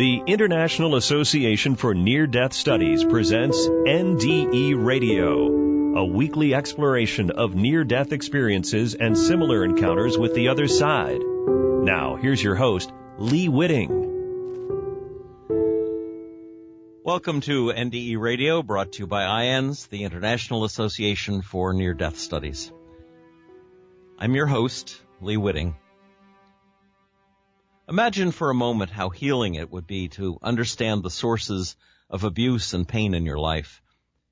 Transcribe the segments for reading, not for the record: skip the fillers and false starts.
The International Association for Near-Death Studies presents NDE Radio, a weekly exploration of near-death experiences and similar encounters with the other side. Now, here's your host, Lee Witting. Welcome to NDE Radio, brought to you by IANS, the International Association for Near-Death Studies. I'm your host, Lee Witting. Imagine for a moment how healing it would be to understand the sources of abuse and pain in your life,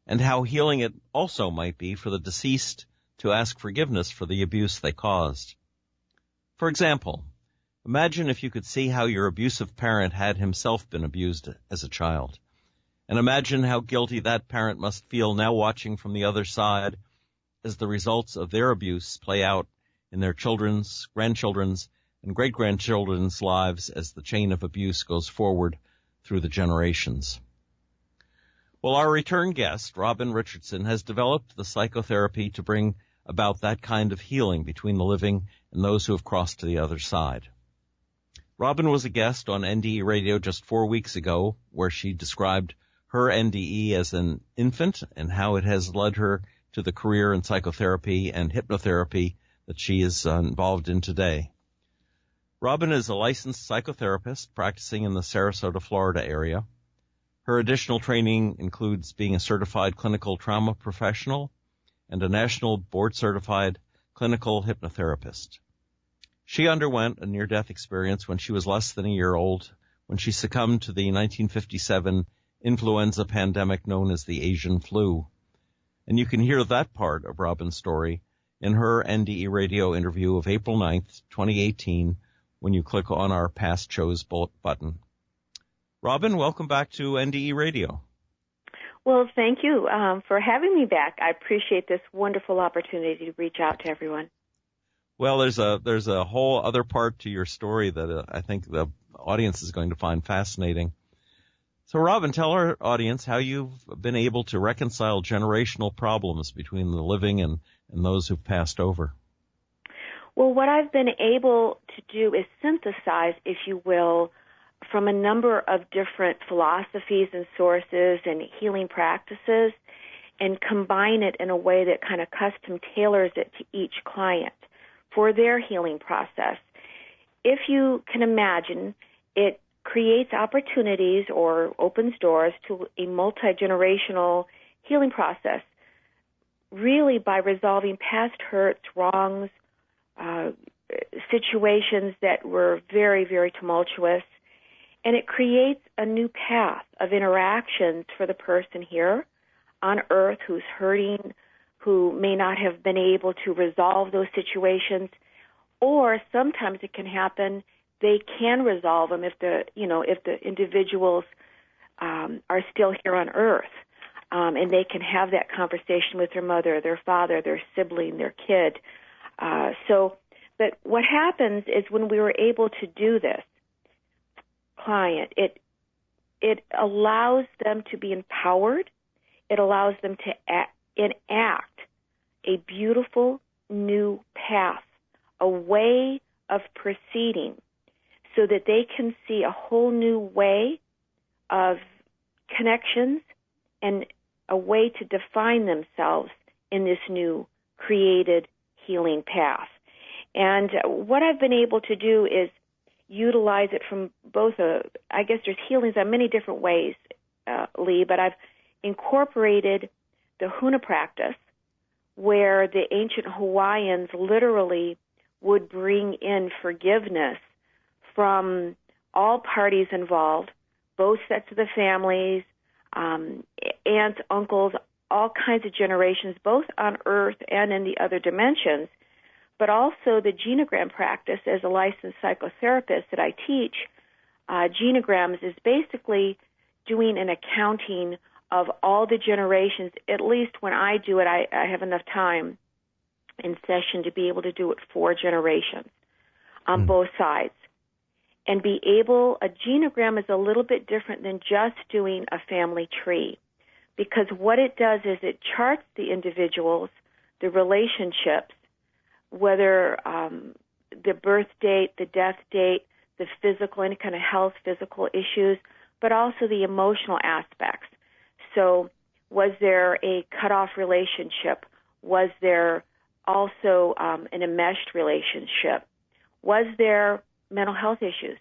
and how healing it also might be for the deceased to ask forgiveness for the abuse they caused. For example, imagine if you could see how your abusive parent had himself been abused as a child, and imagine how guilty that parent must feel now watching from the other side as the results of their abuse play out in their children's, grandchildren's, and great-grandchildren's lives as the chain of abuse goes forward through the generations. Well, our return guest, Richardson, has developed the psychotherapy to bring about that kind of healing between the living and those who have crossed to the other side. Robin was a guest on NDE Radio just 4 weeks ago, where she described her NDE as an infant and how it has led her to the career in psychotherapy and hypnotherapy that she is involved in today. Robin is a licensed psychotherapist practicing in the Sarasota, Florida area. Her additional training includes being a certified clinical trauma professional and a national board-certified clinical hypnotherapist. She underwent a near-death experience when she was less than a year old, when she succumbed to the 1957 influenza pandemic known as the Asian flu. And you can hear that part of Robin's story in her NDE Radio interview of April 9th, 2018, when you click on our past shows button. Robin, welcome back to NDE Radio. Well, thank you for having me back. I appreciate this wonderful opportunity to reach out to everyone. Well, there's a whole other part to your story that I think the audience is going to find fascinating. So, Robin, tell our audience how you've been able to reconcile generational problems between the living and those who've passed over. Well, what I've been able to do is synthesize, if you will, from a number of different philosophies and sources and healing practices, and combine it in a way that kind of custom tailors it to each client for their healing process. If you can imagine, it creates opportunities or opens doors to a multi-generational healing process, really by resolving past hurts, wrongs, situations that were very, very tumultuous, and it creates a new path of interactions for the person here on Earth who's hurting, who may not have been able to resolve those situations, or sometimes it can happen they can resolve them if the individuals are still here on Earth, and they can have that conversation with their mother, their father, their sibling, their kid. But what happens is when we were able to do this, client, it allows them to be empowered. It allows them to enact a beautiful new path, a way of proceeding, so that they can see a whole new way of connections and a way to define themselves in this new created healing path. And what I've been able to do is utilize it from both I guess there's healings on many different ways, Lee, but I've incorporated the Huna practice, where the ancient Hawaiians literally would bring in forgiveness from all parties involved, both sets of the families, aunts, uncles, all kinds of generations, both on Earth and in the other dimensions. But also the Genogram practice as a licensed psychotherapist that I teach. Genograms is basically doing an accounting of all the generations. At least when I do it, I have enough time in session to be able to do it 4 generations on both sides. And a genogram is a little bit different than just doing a family tree, because what it does is it charts the individuals, the relationships, whether the birth date, the death date, the physical, any kind of health, physical issues, but also the emotional aspects. So was there a cut-off relationship? Was there also an enmeshed relationship? Was there mental health issues?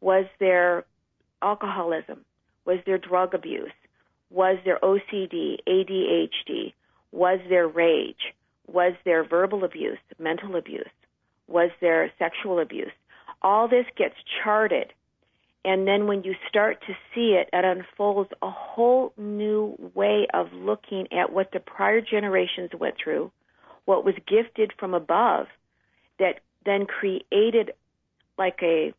Was there alcoholism? Was there drug abuse? Was there OCD, ADHD? Was there rage? Was there verbal abuse, mental abuse? Was there sexual abuse? All this gets charted. And then when you start to see it, it unfolds a whole new way of looking at what the prior generations went through, what was gifted from above, that then created like a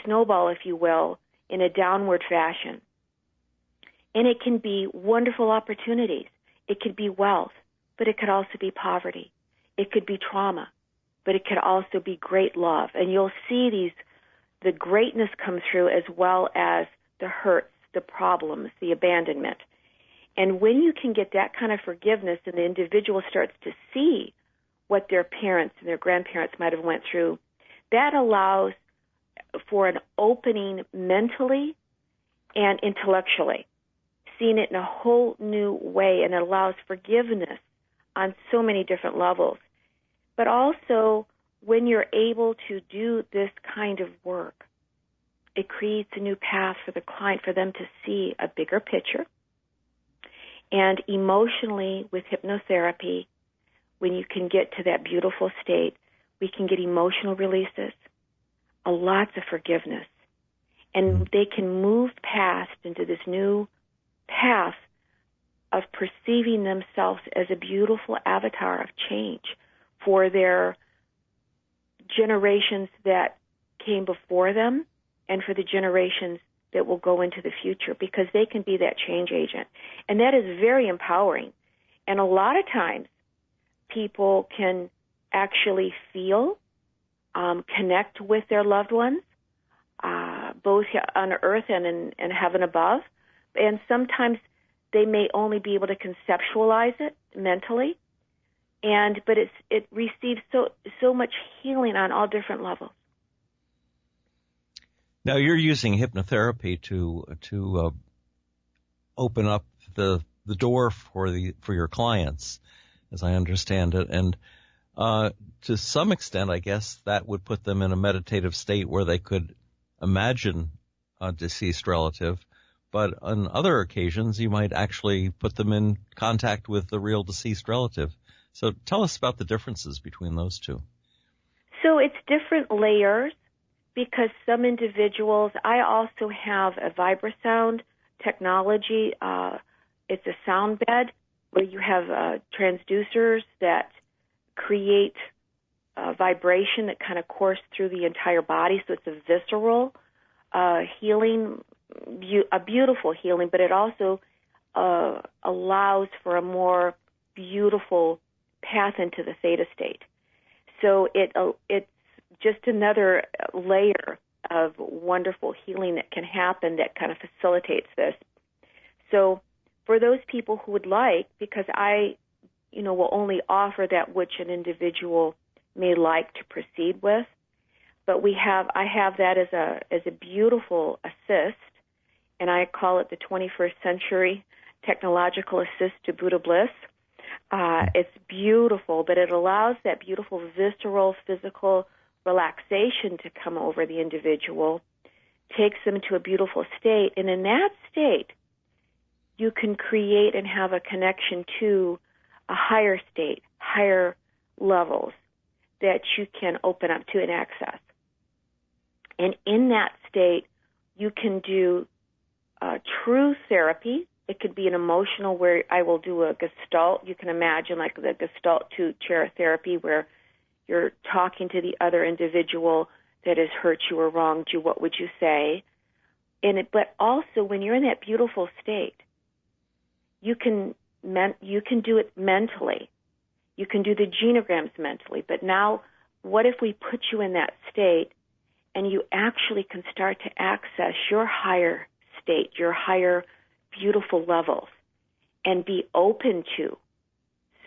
snowball, if you will, in a downward fashion. And it can be wonderful opportunities. It could be wealth, but it could also be poverty. It could be trauma, but it could also be great love. And you'll see the greatness come through as well as the hurts, the problems, the abandonment. And when you can get that kind of forgiveness and the individual starts to see what their parents and their grandparents might have went through, that allows for an opening mentally and intellectually, seeing it in a whole new way, and it allows forgiveness on so many different levels. But also, when you're able to do this kind of work, it creates a new path for the client, for them to see a bigger picture. And emotionally, with hypnotherapy, when you can get to that beautiful state, we can get emotional releases, lots of forgiveness, and they can move past into this new path of perceiving themselves as a beautiful avatar of change for their generations that came before them and for the generations that will go into the future, because they can be that change agent. And that is very empowering. And a lot of times people can actually feel, connect with their loved ones, both on earth and in heaven above. And sometimes they may only be able to conceptualize it mentally, but it receives so much healing on all different levels. Now you're using hypnotherapy to open up the door for your clients, as I understand it, and to some extent, I guess that would put them in a meditative state where they could imagine a deceased relative. But on other occasions, you might actually put them in contact with the real deceased relative. So tell us about the differences between those two. So it's different layers, because some individuals, I also have a vibrasound technology. It's a sound bed where you have transducers that create vibration that kind of course through the entire body. So it's a visceral healing, a beautiful healing, but it also allows for a more beautiful path into the theta state. So it's just another layer of wonderful healing that can happen that kind of facilitates this. So for those people who would like, because I will only offer that which an individual may like to proceed with, but I have that as a beautiful assist, and I call it the 21st century technological assist to Buddha bliss. It's beautiful, but it allows that beautiful visceral, physical relaxation to come over the individual, takes them to a beautiful state, and in that state, you can create and have a connection to a higher state, higher levels that you can open up to and access. And in that state, you can do true therapy. It could be an emotional where I will do a gestalt. You can imagine like the gestalt two-chair therapy where you're talking to the other individual that has hurt you or wronged you. What would you say? But also when you're in that beautiful state, you can do it mentally. You can do the genograms mentally. But now, what if we put you in that state and you actually can start to access your higher state, your higher beautiful levels, and be open to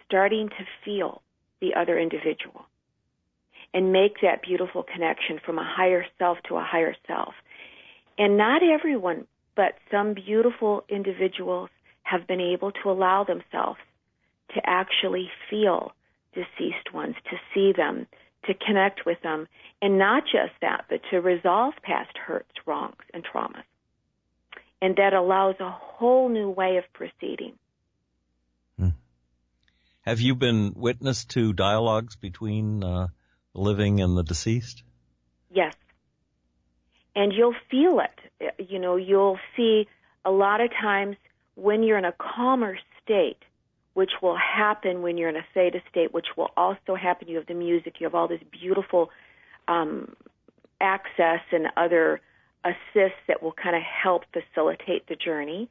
starting to feel the other individual. and make that beautiful connection from a higher self to a higher self. And not everyone, but some beautiful individuals have been able to allow themselves to actually feel deceased ones, to see them, to connect with them, and not just that, but to resolve past hurts, wrongs, and traumas. And that allows a whole new way of proceeding. Have you been witness to dialogues between the living and the deceased? Yes. And you'll feel it. You know, you'll see a lot of times when you're in a calmer state, which will happen when you're in a theta state, which will also happen. You have the music, you have all this beautiful access and other assists that will kind of help facilitate the journey.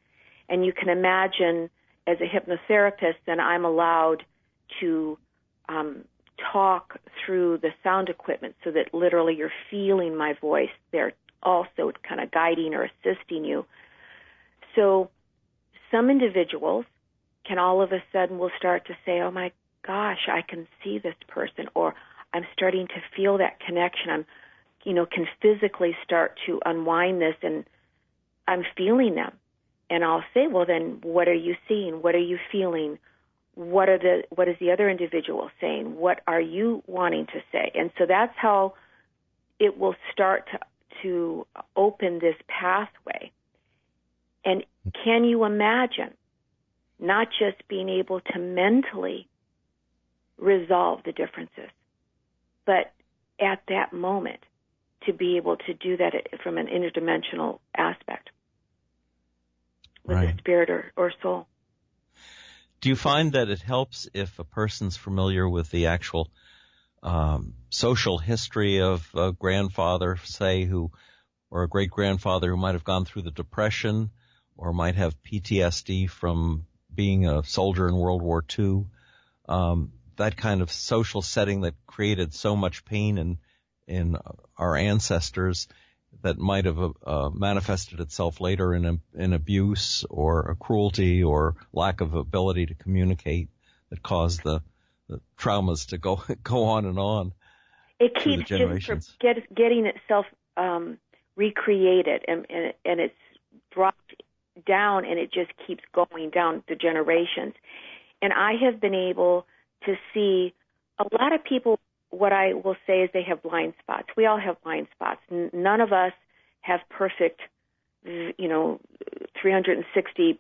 And you can imagine, as a hypnotherapist, then I'm allowed to talk through the sound equipment so that literally you're feeling my voice. They're also kind of guiding or assisting you. So some individuals can all of a sudden will start to say, oh my gosh, I can see this person, or I'm starting to feel that connection. I'm, can physically start to unwind this, and I'm feeling them. And I'll say, well, then what are you seeing? What are you feeling? What is the other individual saying? What are you wanting to say? And so that's how it will start to open this pathway. And can you imagine not just being able to mentally resolve the differences, but at that moment to be able to do that from an interdimensional aspect with right. a spirit or soul. Do you find that it helps if a person's familiar with the actual social history of a grandfather, say, or a great-grandfather who might have gone through the Depression or might have PTSD from being a soldier in World War II, that kind of social setting that created so much pain in our ancestors that might have manifested itself later in abuse or a cruelty or lack of ability to communicate that caused the traumas to go on and on. It through keeps the generations. just getting itself recreated, and it's dropped down, and it just keeps going down the generations. And I have been able to see a lot of people. What I will say is they have blind spots. We all have blind spots. None of us have perfect, 360,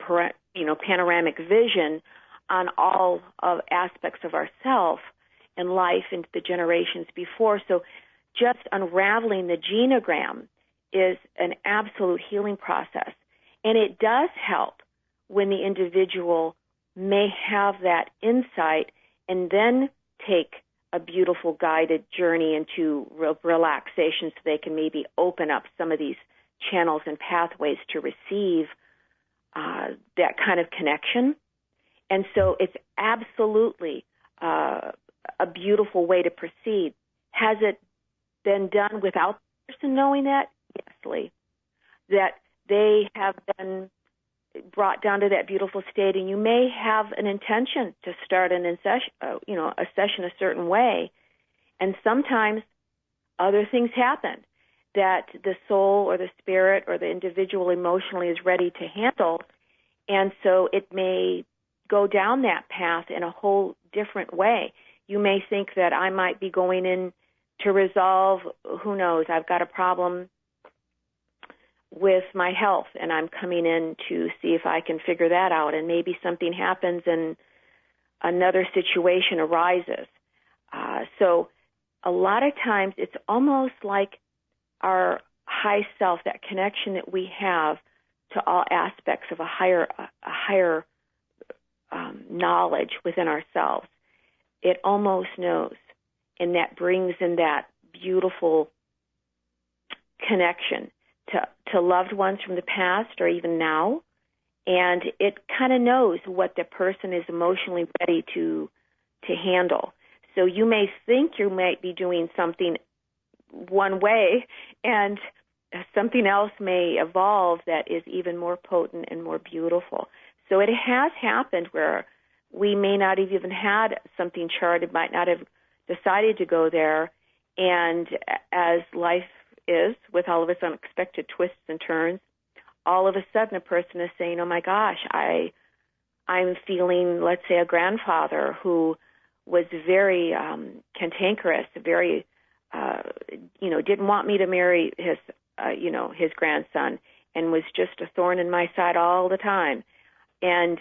panoramic vision on all of aspects of ourself and life and the generations before. So just unraveling the genogram is an absolute healing process. And it does help when the individual may have that insight and then take a beautiful guided journey into relaxation so they can maybe open up some of these channels and pathways to receive that kind of connection. And so it's absolutely a beautiful way to proceed. Has it been done without the person knowing that? Yes, Lee. That they have been brought down to that beautiful state, and you may have an intention to start a session a certain way, and sometimes other things happen that the soul or the spirit or the individual emotionally is ready to handle, and so it may go down that path in a whole different way. You may think that I might be going in to resolve, who knows, I've got a problem with my health, and I'm coming in to see if I can figure that out, and maybe something happens and another situation arises. So a lot of times it's almost like our high self, that connection that we have to all aspects of a higher knowledge within ourselves. It almost knows, and that brings in that beautiful connection to loved ones from the past or even now, and it kind of knows what the person is emotionally ready to handle. So you may think you might be doing something one way, and something else may evolve that is even more potent and more beautiful. So it has happened where we may not have even had something charted, might not have decided to go there, And as life is, with all of its unexpected twists and turns, all of a sudden a person is saying, oh my gosh, I'm feeling, let's say, a grandfather who was very cantankerous, very, didn't want me to marry his grandson, and was just a thorn in my side all the time. And,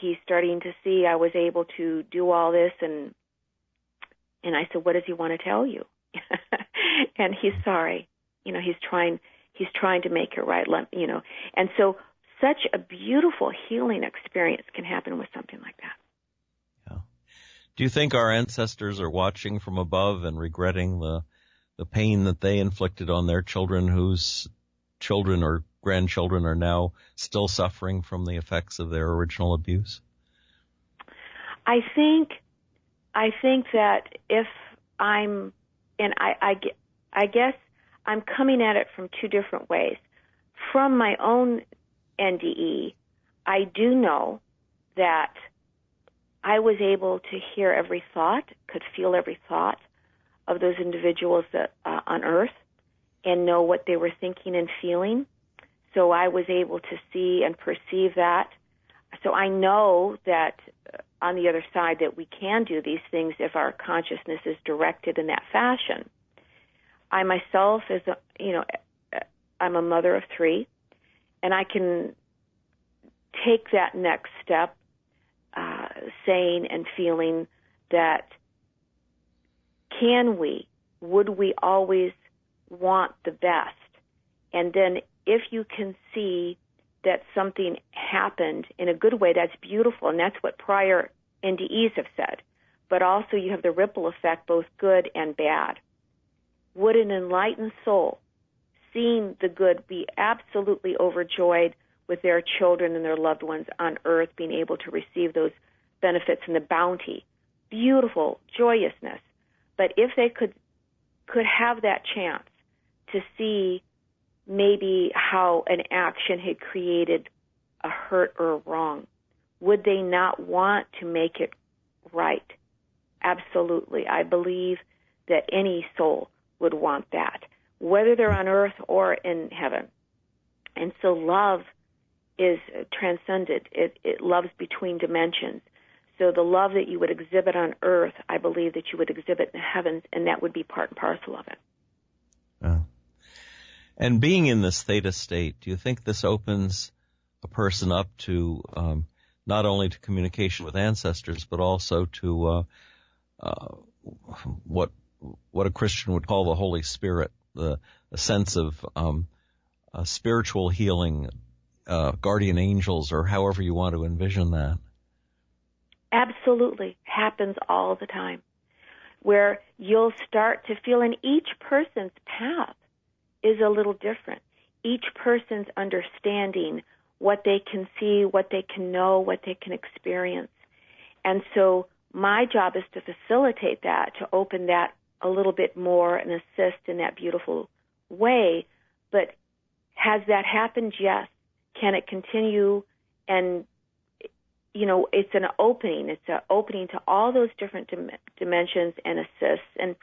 he's starting to see I was able to do all this, and I said, what does he want to tell you? And he's sorry. He's trying to make it right, And so such a beautiful healing experience can happen with something like that. Yeah. Do you think our ancestors are watching from above and regretting the pain that they inflicted on their children, whose children or grandchildren are now still suffering from the effects of their original abuse? I think that if I'm, and I guess I'm coming at it from two different ways. From my own NDE, I do know that I was able to hear every thought, could feel every thought of those individuals that on Earth, and know what they were thinking and feeling. So I was able to see and perceive that. So I know that on the other side that we can do these things if our consciousness is directed in that fashion. I myself, I'm a mother of 3, and I can take that next step, saying and feeling that would we always want the best? And then if you can see that something happened in a good way, that's beautiful, and that's what prior NDEs have said. But also you have the ripple effect, both good and bad. Would an enlightened soul, seeing the good, be absolutely overjoyed with their children and their loved ones on Earth being able to receive those benefits and the bounty? Beautiful joyousness. But if they could have that chance to see maybe how an action had created a hurt or a wrong, would they not want to make it right? Absolutely. I believe that any soul would want that, whether they're on Earth or in heaven. And so love is transcended. It loves between dimensions. So the love that you would exhibit on Earth, I believe that you would exhibit in the heavens, and that would be part and parcel of it. And being in this theta state, do you think this opens a person up to not only to communication with ancestors, but also to what a Christian would call the Holy Spirit, a sense of spiritual healing, guardian angels, or however you want to envision that? Absolutely. Happens all the time, where you'll start to feel, and each person's path is a little different. Each person's understanding what they can see, what they can know, what they can experience. And so my job is to facilitate that, to open that a little bit more and assist in that beautiful way. But has that happened? Yes. Can it continue? And it's an opening. It's an opening to all those different dimensions and assists. And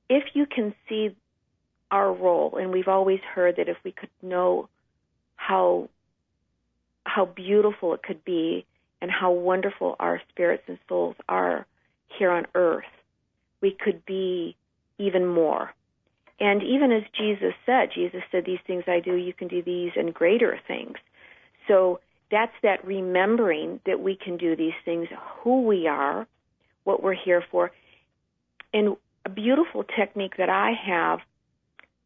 if you can see our role, and we've always heard that if we could know how beautiful it could be and how wonderful our spirits and souls are here on Earth, we could be even more. And even as Jesus said, these things I do, you can do these and greater things. So that's that remembering that we can do these things, who we are, what we're here for. And a beautiful technique that I have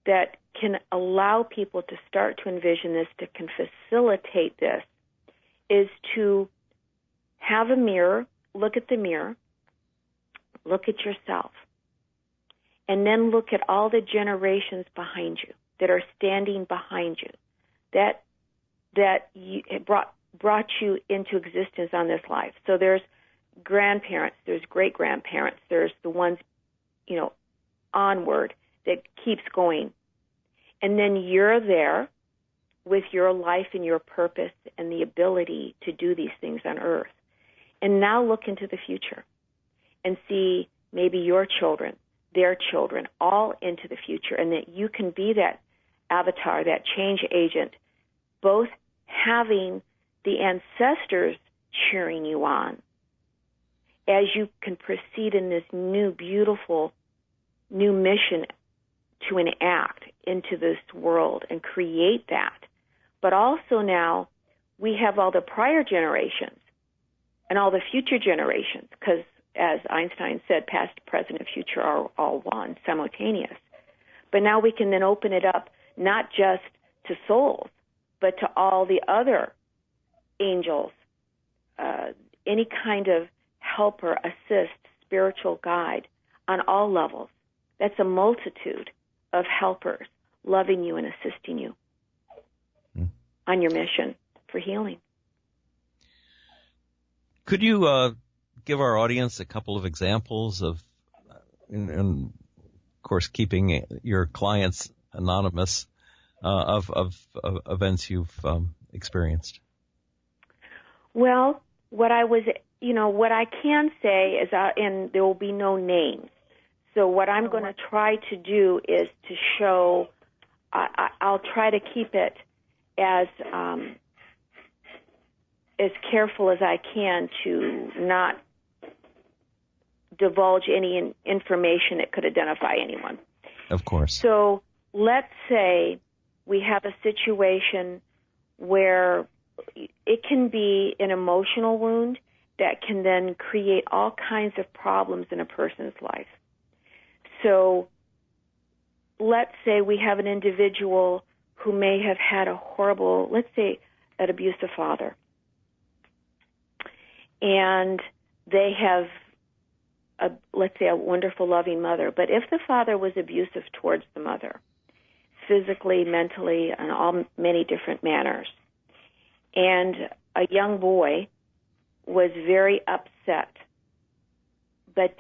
that can allow people to start to envision this, to can facilitate this, is to have a mirror, look at the mirror, look at yourself, and then look at all the generations behind you that are standing behind you, that brought you into existence on this life. So there's grandparents, there's great-grandparents, there's the ones, onward that keeps going. And then you're there with your life and your purpose and the ability to do these things on Earth. And now look into the future and see maybe your children, their children, all into the future, and that you can be that avatar, that change agent, both having the ancestors cheering you on as you can proceed in this new, beautiful, new mission to enact into this world and create that. But also now we have all the prior generations and all the future generations, because as Einstein said, past, present, and future are all one, simultaneous. But now we can then open it up not just to souls, but to all the other angels, any kind of helper, assist, spiritual guide on all levels. That's a multitude of helpers loving you and assisting you on your mission for healing. Could you give our audience a couple of examples of, and of course keeping your clients anonymous, of events you've experienced? Well, what I can say is, and there will be no names. So what I'm going to try to do is to show, I'll try to keep it as careful as I can to not divulge any information that could identify anyone. Of course. So let's say we have a situation where it can be an emotional wound that can then create all kinds of problems in a person's life. So let's say we have an individual who may have had a horrible, let's say, an abusive father. And they have, let's say, a wonderful, loving mother. But if the father was abusive towards the mother, physically, mentally, in all many different manners, and a young boy was very upset, but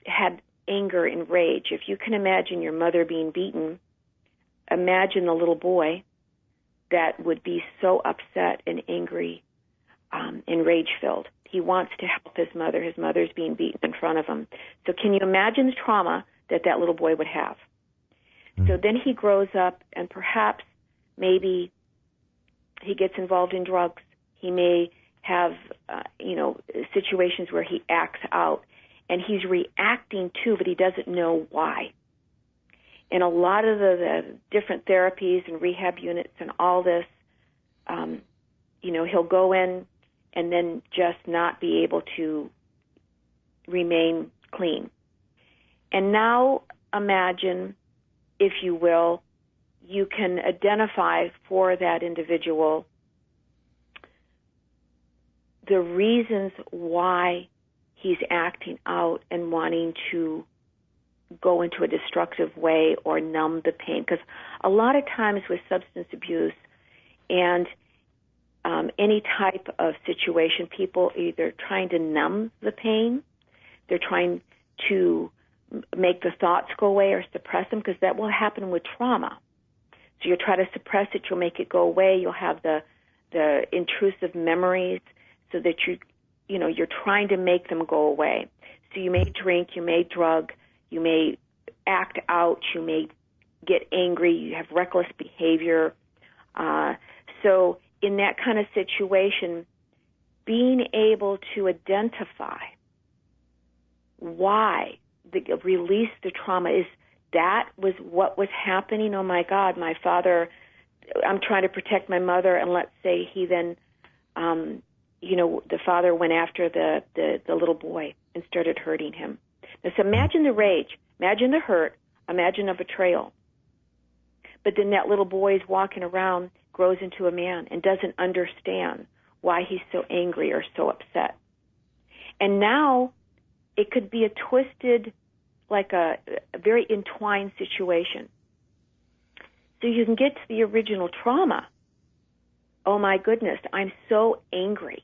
had anger and rage. If you can imagine your mother being beaten, imagine the little boy that would be so upset and angry and rage-filled. He wants to help his mother. His mother's being beaten in front of him. So can you imagine the trauma that little boy would have? So then he grows up, and perhaps maybe he gets involved in drugs. He may have, situations where he acts out, and he's reacting too, but he doesn't know why. And a lot of the different therapies and rehab units and all this, he'll go in and then just not be able to remain clean. And now imagine, if you will, you can identify for that individual the reasons why he's acting out and wanting to go into a destructive way or numb the pain. Because a lot of times with substance abuse and any type of situation, people either trying to numb the pain, they're trying to make the thoughts go away or suppress them, because that will happen with trauma. So you'll try to suppress it, you'll make it go away, you'll have the intrusive memories so that you're trying to make them go away. So you may drink, you may drug, you may act out, you may get angry, you have reckless behavior. So in that kind of situation, being able to identify why release the trauma is that was what was happening. Oh my God, my father, I'm trying to protect my mother, and let's say he then, the father went after the little boy and started hurting him. Now, so imagine the rage, imagine the hurt, imagine a betrayal. But then that little boy is walking around, grows into a man, and doesn't understand why he's so angry or so upset. And now it could be a twisted, like a very entwined situation. So you can get to the original trauma. Oh my goodness, I'm so angry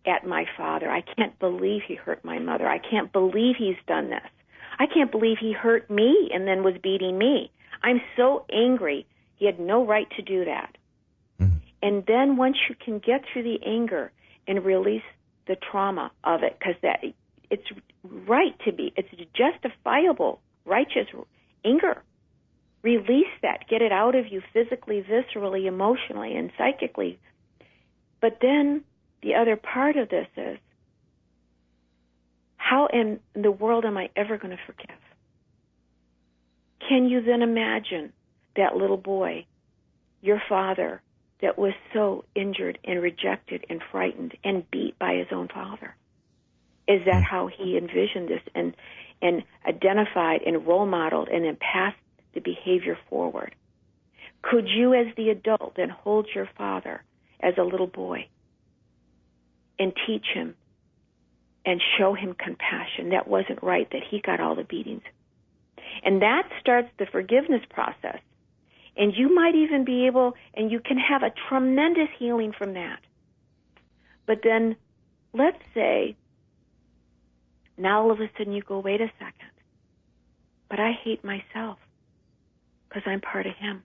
at my father. I can't believe he hurt my mother. I can't believe he's done this. I can't believe he hurt me and then was beating me. I'm so angry. He had no right to do that. Mm-hmm. And then once you can get through the anger and release the trauma of it, because right to be. It's justifiable, righteous anger. Release that. Get it out of you physically, viscerally, emotionally, and psychically. But then the other part of this is, how in the world am I ever going to forgive? Can you then imagine that little boy, your father, that was so injured and rejected and frightened and beat by his own father? Is that how he envisioned this and identified and role modeled and then passed the behavior forward? Could you, as the adult, then hold your father as a little boy and teach him and show him compassion? That wasn't right, that he got all the beatings. And that starts the forgiveness process. And you might even be able, and you can have a tremendous healing from that. But then, let's say, now all of a sudden you go, wait a second, but I hate myself because I'm part of him.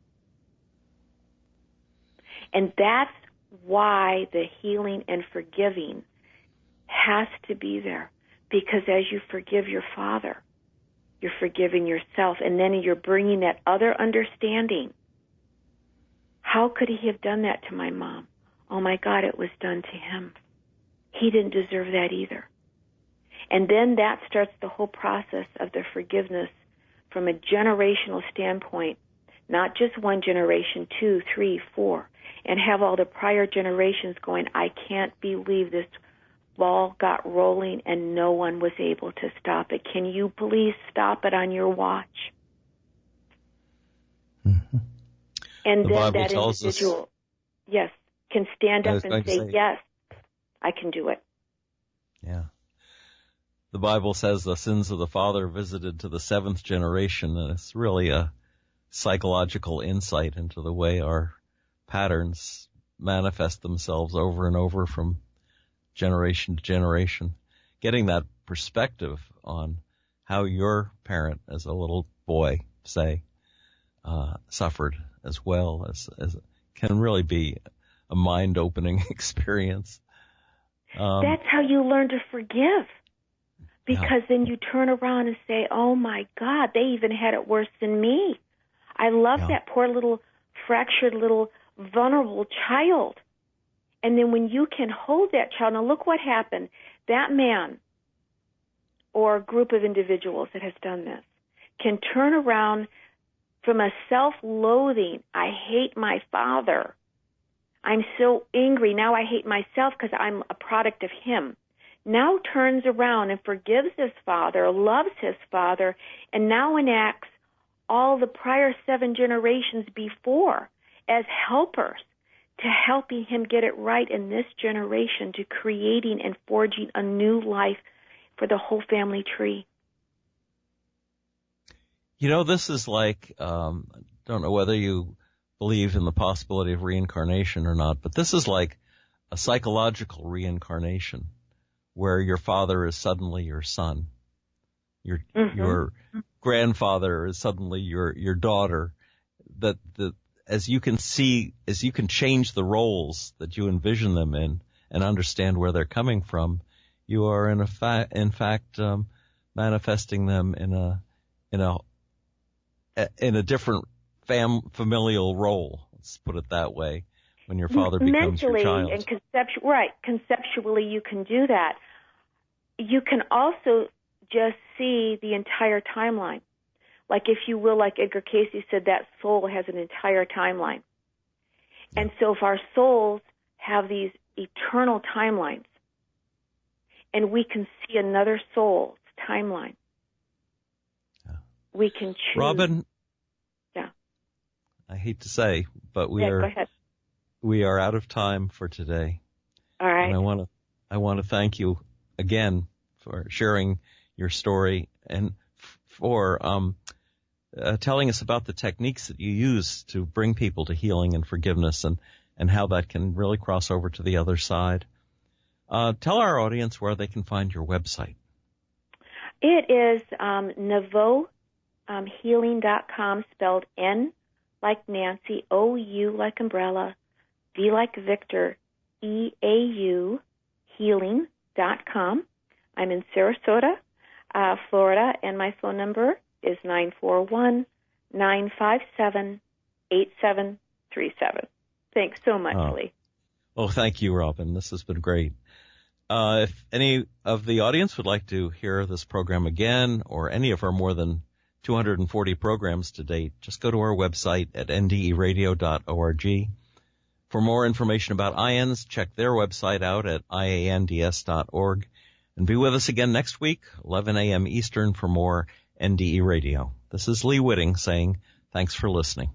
And that's why the healing and forgiving has to be there. Because as you forgive your father, you're forgiving yourself, and then you're bringing that other understanding. How could he have done that to my mom? Oh my God, it was done to him. He didn't deserve that either. And then that starts the whole process of the forgiveness from a generational standpoint, not just one generation, 2, 3, 4, and have all the prior generations going, I can't believe this ball got rolling and no one was able to stop it. Can you please stop it on your watch? Mm-hmm. And the then Bible that tells individual, us, yes, can stand up and say, say, yes, I can do it. Yeah. The Bible says the sins of the father visited to the 7th generation, and it's really a psychological insight into the way our patterns manifest themselves over and over from generation to generation. Getting that perspective on how your parent as a little boy, say, suffered as well as can really be a mind-opening experience. That's how you learn to forgive. Because then you turn around and say, oh my God, they even had it worse than me. I love that poor little fractured little vulnerable child. And then when you can hold that child, now look what happened. That man or group of individuals that has done this can turn around from a self-loathing, I hate my father. I'm so angry. Now I hate myself because I'm a product of him. Now turns around and forgives his father, loves his father, and now enacts all the prior 7 generations before as helpers to helping him get it right in this generation, to creating and forging a new life for the whole family tree. You know, this is like, don't know whether you believe in the possibility of reincarnation or not, but this is like a psychological reincarnation, where your father is suddenly your son, your grandfather is suddenly your daughter. That as you can change the roles that you envision them in and understand where they're coming from, you are in fact manifesting them in a different familial role. Let's put it that way. When your father becomes your child. Mentally and conceptually you can do that. You can also just see the entire timeline. Like, if you will, like Edgar Cayce said, that soul has an entire timeline. Yeah. And so if our souls have these eternal timelines, and we can see another soul's timeline, we can choose. Robin, yeah. I hate to say, but we are out of time for today. All right. And I want to thank you again for sharing your story and for telling us about the techniques that you use to bring people to healing and forgiveness, and how that can really cross over to the other side. Tell our audience where they can find your website. It is nouveauhealing.com, spelled N like Nancy, O-U like umbrella, V like Victor, E-A-U, healing.com. I'm in Sarasota. Florida, and my phone number is 941-957-8737. Thanks so much, Lee. Oh, thank you, Robin. This has been great. If any of the audience would like to hear this program again or any of our more than 240 programs to date, just go to our website at nderadio.org. For more information about IANDS, check their website out at iands.org. And be with us again next week, 11 a.m. Eastern, for more NDE Radio. This is Lee Witting saying thanks for listening.